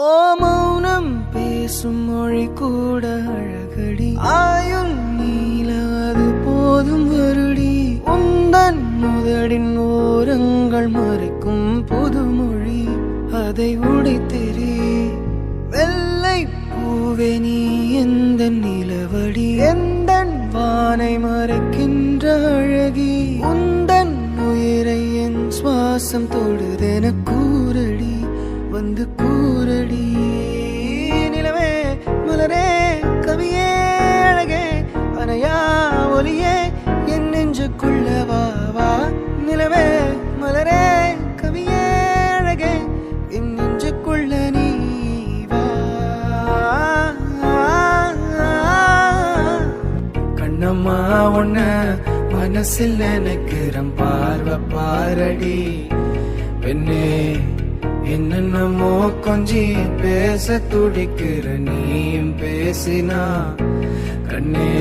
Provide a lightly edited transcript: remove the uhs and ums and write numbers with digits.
ஓ மௌனம் பேசும் மொழி கூட அழகடி ஆயுள் நீல அது போதும் வருடி உந்தன் முதடின் ஓரங்கள் மறைக்கும் புதுமொழி அதை உடைத்தெறி வெள்ளை பூவே நீ எந்த நிலவடி எந்த வானை மறைக்கின்ற அழகி உந்தன் உயிரை என் சுவாசம் தொடுதென கூறடி வந்து கூறடி நிலவே மலரே கவியே அழகே அனையா ஒலியே என் நெஞ்சுக்குள்ள வா வா நிலவே மலரே கவியே அழகே என் நெஞ்சுக்குள்ள நீ வா கண்ணம்மா உன்ன மனசில் நினைக்கிறேன் பார்வை பாரடி பெண்ணே என்னென்னமோ கொஞ்சி பேச துடிக்கிற நீயும் பேசினா கண்ணே